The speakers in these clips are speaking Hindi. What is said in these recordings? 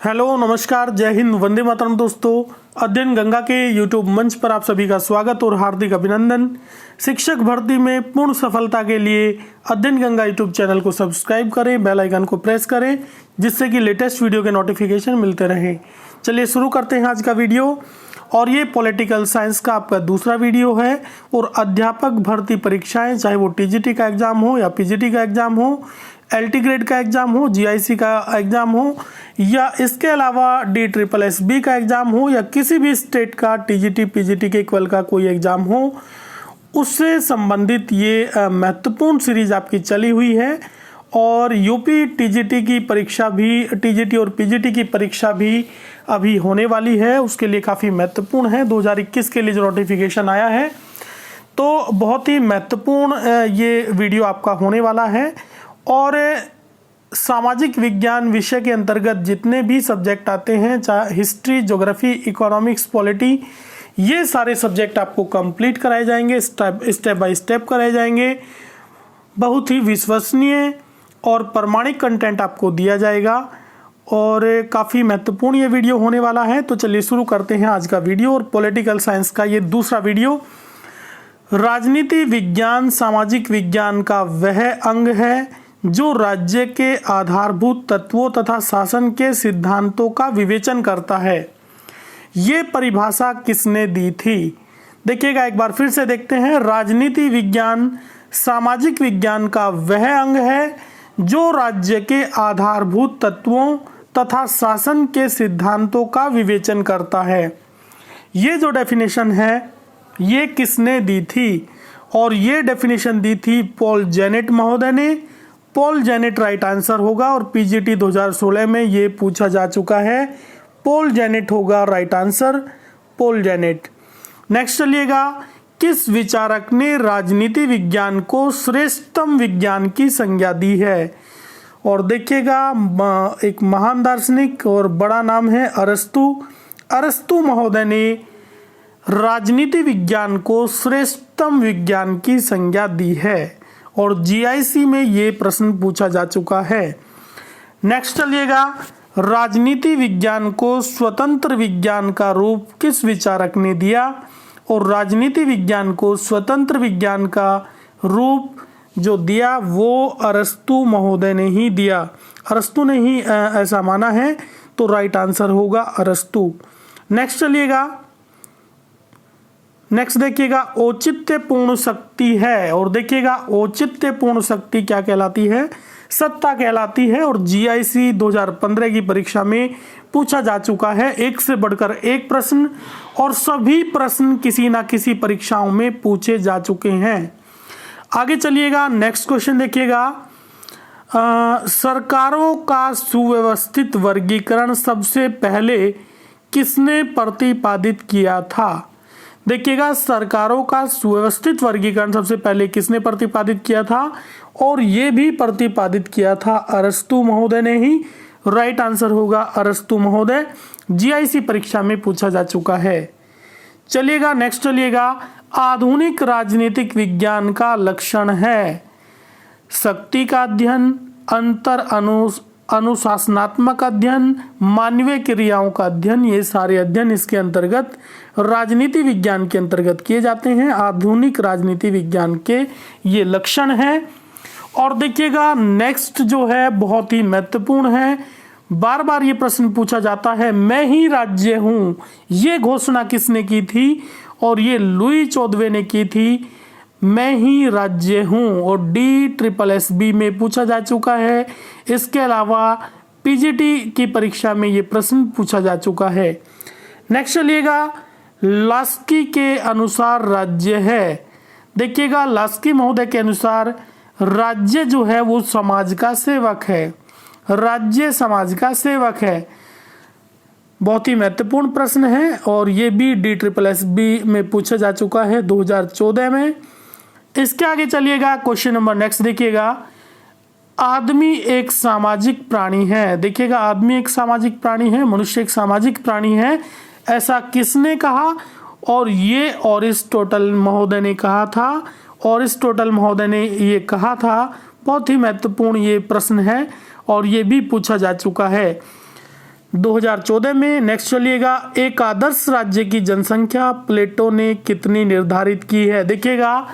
हेलो नमस्कार, जय हिंद, वंदे मातरम। दोस्तों, अध्ययन गंगा के यूट्यूब मंच पर आप सभी का स्वागत और हार्दिक अभिनंदन। शिक्षक भर्ती में पूर्ण सफलता के लिए अध्ययन गंगा यूट्यूब चैनल को सब्सक्राइब करें, बेल आइकन को प्रेस करें, जिससे कि लेटेस्ट वीडियो के नोटिफिकेशन मिलते रहे। चलिए शुरू करते हैं आज का वीडियो। और ये पॉलिटिकल साइंस का आपका दूसरा वीडियो है। और अध्यापक भर्ती परीक्षाएं, चाहे वो टीजीटी का एग्जाम हो या पीजीटी का एग्जाम हो, एलटी ग्रेड का एग्जाम हो, जीआईसी का एग्जाम हो, या इसके अलावा DSSB का एग्जाम हो, या किसी भी स्टेट का टीजीटी पीजीटी के इक्वल का कोई एग्जाम हो, उससे संबंधित ये महत्वपूर्ण सीरीज आपकी चली हुई है। और यूपी टीजीटी की परीक्षा भी, टीजीटी और पीजीटी की परीक्षा भी अभी होने वाली है, उसके लिए काफ़ी महत्वपूर्ण है। 2021 के लिए जो नोटिफिकेशन आया है, तो बहुत ही महत्वपूर्ण ये वीडियो आपका होने वाला है। और सामाजिक विज्ञान विषय के अंतर्गत जितने भी सब्जेक्ट आते हैं, चाहे हिस्ट्री, ज्योग्राफी, इकोनॉमिक्स, पॉलिटी, ये सारे सब्जेक्ट आपको कंप्लीट कराए जाएंगे, स्टेप बाय स्टेप कराए जाएंगे। बहुत ही विश्वसनीय और प्रमाणिक कंटेंट आपको दिया जाएगा और काफ़ी महत्वपूर्ण ये वीडियो होने वाला है। तो चलिए शुरू करते हैं आज का वीडियो। और पॉलिटिकल साइंस का ये दूसरा वीडियो, राजनीति विज्ञान सामाजिक विज्ञान का वह अंग है जो राज्य के आधारभूत तत्वों तथा शासन के सिद्धांतों का विवेचन करता है। ये परिभाषा किसने दी थी? देखिएगा, एक बार फिर से देखते हैं। राजनीति विज्ञान सामाजिक विज्ञान का वह अंग है जो राज्य के आधारभूत तत्वों तथा शासन के सिद्धांतों का विवेचन करता है। ये जो डेफिनेशन है, ये किसने दी थी? और ये डेफिनेशन दी थी पॉल जेनेट महोदय ने। पॉल जेनेट राइट आंसर होगा। और पीजीटी 2016 में ये पूछा जा चुका है, पॉल जेनेट होगा right answer, Paul Janet. Next चलिएगा, किस विचारक ने राजनीति विज्ञान को श्रेष्ठतम विज्ञान की संज्ञा दी है? और देखिएगा, एक महान दार्शनिक और बड़ा नाम है अरस्तु। अरस्तु महोदय ने राजनीति विज्ञान को श्रेष्ठतम विज्ञान की संज्ञा दी है। और जीआईसी में ये प्रश्न पूछा जा चुका है। नेक्स्ट चलिएगा, राजनीति विज्ञान को स्वतंत्र विज्ञान का रूप किस विचारक ने दिया? और राजनीति विज्ञान को स्वतंत्र विज्ञान का रूप जो दिया वो अरस्तु महोदय ने ही दिया। अरस्तु ने ही ऐसा माना है, तो राइट आंसर होगा अरस्तु। नेक्स्ट चलिएगा, नेक्स्ट देखिएगा, औचित्यपूर्ण शक्ति है। और देखिएगा, औचित्यपूर्ण शक्ति क्या कहलाती है? सत्ता कहलाती है। और जीआईसी 2015 की परीक्षा में पूछा जा चुका है, एक से बढ़कर एक प्रश्न, और सभी प्रश्न किसी ना किसी परीक्षाओं में पूछे जा चुके हैं। आगे चलिएगा, नेक्स्ट क्वेश्चन देखिएगा, सरकारों का सुव्यवस्थित वर्गीकरण सबसे पहले किसने प्रतिपादित किया था? देखिएगा, सरकारों का सुव्यवस्थित वर्गीकरण सबसे पहले किसने प्रतिपादित किया था? और ये भी प्रतिपादित किया था अरस्तु महोदय ने ही। राइट आंसर होगा अरस्तु महोदय। जीआईसी परीक्षा में पूछा जा चुका है। चलिएगा, नेक्स्ट चलिएगा, आधुनिक राजनीतिक विज्ञान का लक्षण है शक्ति का अध्ययन, अंतर अनुशासनात्मक अध्ययन, मानवीय क्रियाओं का अध्ययन। ये सारे अध्ययन इसके अंतर्गत राजनीति विज्ञान के अंतर्गत किए जाते हैं। आधुनिक राजनीति विज्ञान के ये लक्षण हैं। और देखिएगा, नेक्स्ट जो है बहुत ही महत्वपूर्ण है। बार बार ये प्रश्न पूछा जाता है, मैं ही राज्य हूं, ये घोषणा किसने की थी? और ये लुई 14वें ने की थी, मैं ही राज्य हूं। और DSSB में पूछा जा चुका है। इसके अलावा पीजीटी की परीक्षा में ये प्रश्न पूछा जा चुका है। नेक्स्ट चलिएगा, लास्की के अनुसार राज्य है। देखिएगा, लास्की महोदय के अनुसार राज्य जो है वो समाज का सेवक है। राज्य समाज का सेवक है। बहुत ही महत्वपूर्ण प्रश्न है और ये भी DSSB में पूछा जा चुका है 2014 में। इसके आगे चलिएगा, क्वेश्चन नंबर नेक्स्ट देखिएगा, आदमी एक सामाजिक प्राणी है। देखिएगा, आदमी एक सामाजिक प्राणी है, मनुष्य एक सामाजिक प्राणी है, ऐसा किसने कहा? और ये अरिस्टोटल महोदय ने कहा था। अरिस्टोटल महोदय ने ये कहा था। बहुत ही महत्वपूर्ण ये प्रश्न है और ये भी पूछा जा चुका है। 2014 में। नेक्स्ट चलिएगा, एक आदर्श राज्य की जनसंख्या प्लेटो ने कितनी निर्धारित की है। देखिएगा,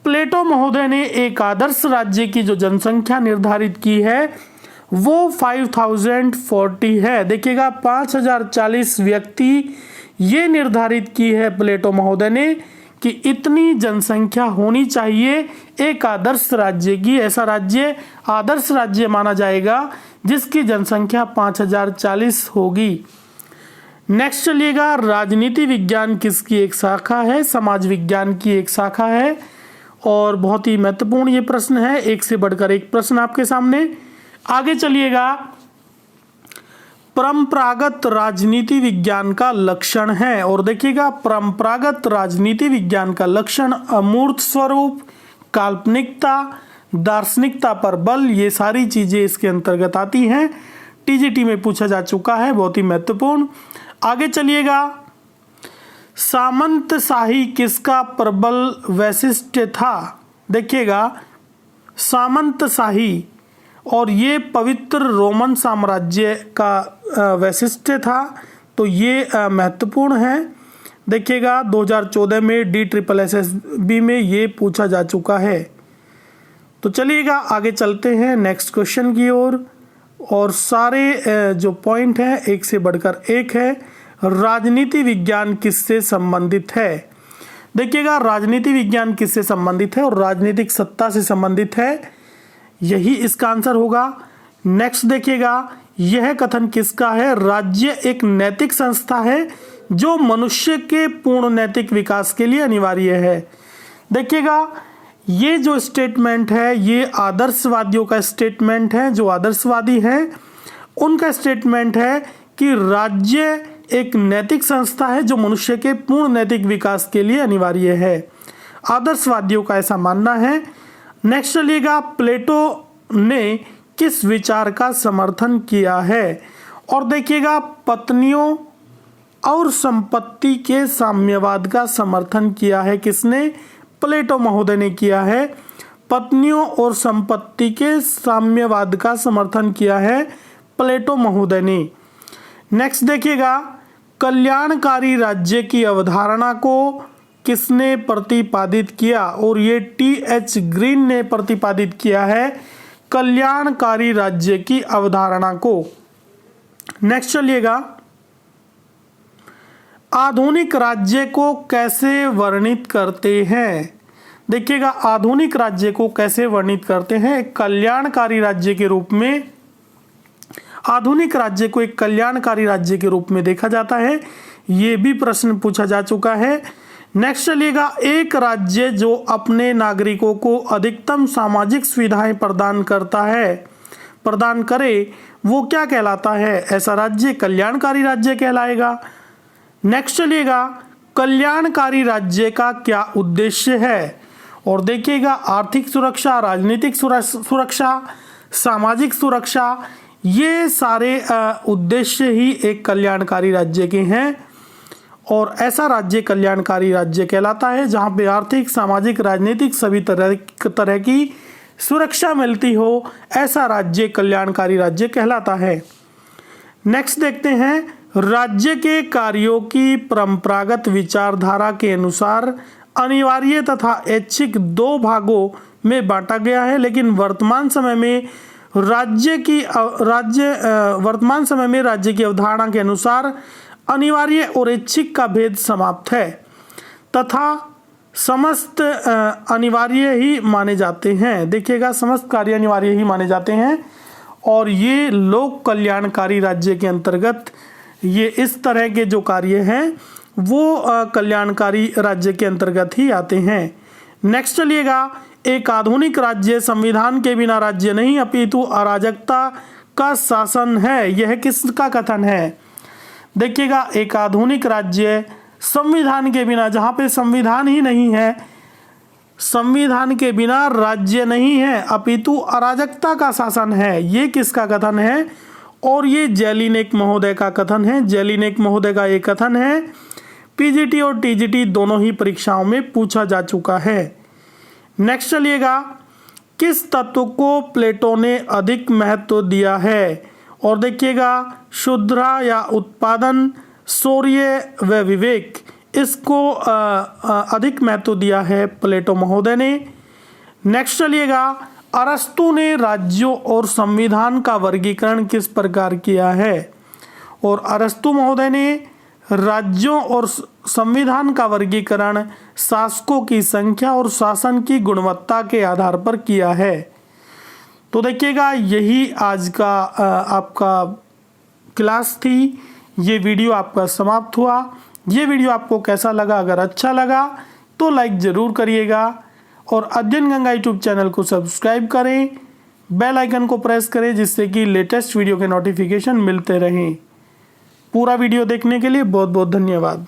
प्लेटो महोदय ने एक आदर्श राज्य की जो जनसंख्या निर्धारित की है वो 5040 है। देखिएगा, 5040 व्यक्ति ये निर्धारित की है प्लेटो महोदय ने कि इतनी जनसंख्या होनी चाहिए एक आदर्श राज्य की। ऐसा राज्य आदर्श राज्य माना जाएगा जिसकी जनसंख्या 5040 होगी। नेक्स्ट चलिएगा, राजनीति विज्ञान किसकी एक शाखा है। समाज विज्ञान की एक शाखा है और बहुत ही महत्वपूर्ण ये प्रश्न है, एक से बढ़कर एक प्रश्न आपके सामने। आगे चलिएगा, परंपरागत राजनीति विज्ञान का लक्षण है। और देखिएगा, परंपरागत राजनीति विज्ञान का लक्षण अमूर्त स्वरूप, काल्पनिकता, दार्शनिकता पर बल, ये सारी चीजें इसके अंतर्गत आती हैं। टीजीटी में पूछा जा चुका है, बहुत ही महत्वपूर्ण। आगे चलिएगा, सामंतशाही किसका प्रबल वैशिष्ट्य था। देखिएगा, सामंतशाही और ये पवित्र रोमन साम्राज्य का वैशिष्ट्य था, तो ये महत्वपूर्ण है। देखिएगा, 2014 में DSSB में ये पूछा जा चुका है। तो चलिएगा आगे चलते हैं नेक्स्ट क्वेश्चन की ओर। और सारे जो पॉइंट हैं एक से बढ़कर एक है। राजनीति विज्ञान किससे संबंधित है। देखिएगा, राजनीति विज्ञान किससे संबंधित है और राजनीतिक सत्ता से संबंधित है, यही इसका आंसर होगा। नेक्स्ट देखिएगा, यह कथन किसका है। राज्य एक नैतिक संस्था है जो मनुष्य के पूर्ण नैतिक विकास के लिए अनिवार्य है। देखिएगा, ये जो स्टेटमेंट है ये आदर्शवादियों का स्टेटमेंट है। जो आदर्शवादी हैं उनका स्टेटमेंट है कि राज्य एक नैतिक संस्था है जो मनुष्य के पूर्ण नैतिक विकास के लिए अनिवार्य है। आदर्शवादियों का ऐसा मानना है। नेक्स्ट चलिएगा, प्लेटो ने किस विचार का समर्थन किया है। और देखिएगा, पत्नियों और संपत्ति के साम्यवाद का समर्थन किया है। किसने? प्लेटो महोदय ने किया है। पत्नियों और संपत्ति के साम्यवाद का समर्थन किया है प्लेटो महोदय ने। नेक्स्ट देखिएगा, कल्याणकारी राज्य की अवधारणा को किसने प्रतिपादित किया। और ये TH ग्रीन ने प्रतिपादित किया है कल्याणकारी राज्य की अवधारणा को। नेक्स्ट चलिएगा, आधुनिक राज्य को कैसे वर्णित करते हैं। देखिएगा, आधुनिक राज्य को कैसे वर्णित करते हैं। कल्याणकारी राज्य के रूप में, आधुनिक राज्य को एक कल्याणकारी राज्य के रूप में देखा जाता है। ये भी प्रश्न पूछा जा चुका है। नेक्स्ट चलिएगा, एक राज्य जो अपने नागरिकों को अधिकतम सामाजिक सुविधाएं प्रदान करे वो क्या कहलाता है। ऐसा राज्य कल्याणकारी राज्य कहलाएगा। नेक्स्ट चलिएगा, कल्याणकारी राज्य का क्या उद्देश्य है। और देखिएगा, आर्थिक सुरक्षा, राजनीतिक सुरक्षा, सामाजिक सुरक्षा, ये सारे उद्देश्य ही एक कल्याणकारी राज्य के हैं। और ऐसा राज्य कल्याणकारी राज्य कहलाता है जहाँ पे आर्थिक, सामाजिक, राजनीतिक सभी तरह की सुरक्षा मिलती हो। ऐसा राज्य कल्याणकारी राज्य कहलाता है। नेक्स्ट देखते हैं, राज्य के कार्यों की परंपरागत विचारधारा के अनुसार अनिवार्य तथा ऐच्छिक दो भागों में बांटा गया है। लेकिन वर्तमान समय में राज्य की अवधारणा के अनुसार अनिवार्य और ऐच्छिक का भेद समाप्त है तथा समस्त अनिवार्य ही माने जाते हैं। देखिएगा, समस्त कार्य अनिवार्य ही माने जाते हैं। और ये लोक कल्याणकारी राज्य के अंतर्गत ये इस तरह के जो कार्य हैं वो कल्याणकारी राज्य के अंतर्गत ही आते हैं। नेक्स्ट चलिएगा, एक आधुनिक राज्य संविधान के बिना राज्य नहीं अपितु अराजकता का शासन है। यह किसका कथन है। देखिएगा, एक आधुनिक राज्य संविधान के बिना, जहाँ पे संविधान ही नहीं है, संविधान के बिना राज्य नहीं है अपितु अराजकता का शासन है। ये किसका कथन है। और ये जेलिनेक महोदय का कथन है। जेलिनेक महोदय का ये कथन है। पीजीटी और टीजीटी दोनों ही परीक्षाओं में पूछा जा चुका है। नेक्स्ट चलिएगा, किस तत्व को प्लेटो ने अधिक महत्व दिया है। और देखिएगा शुद्रा या उत्पादन, शौर्य व विवेक, इसको अधिक महत्व दिया है प्लेटो महोदय ने। नेक्स्ट चलिएगा, अरस्तु ने राज्यों और संविधान का वर्गीकरण किस प्रकार किया है? और अरस्तु महोदय ने राज्यों और संविधान का वर्गीकरण शासकों की संख्या और शासन की गुणवत्ता के आधार पर किया है। तो देखिएगा, यही आज का आपका क्लास थी। ये वीडियो आपका समाप्त हुआ। ये वीडियो आपको कैसा लगा? अगर अच्छा लगा तो लाइक ज़रूर करिएगा और अध्ययन गंगा यूट्यूब चैनल को सब्सक्राइब करें, बेल आइकन को प्रेस करें, जिससे कि लेटेस्ट वीडियो के नोटिफिकेशन मिलते रहें। पूरा वीडियो देखने के लिए बहुत बहुत धन्यवाद।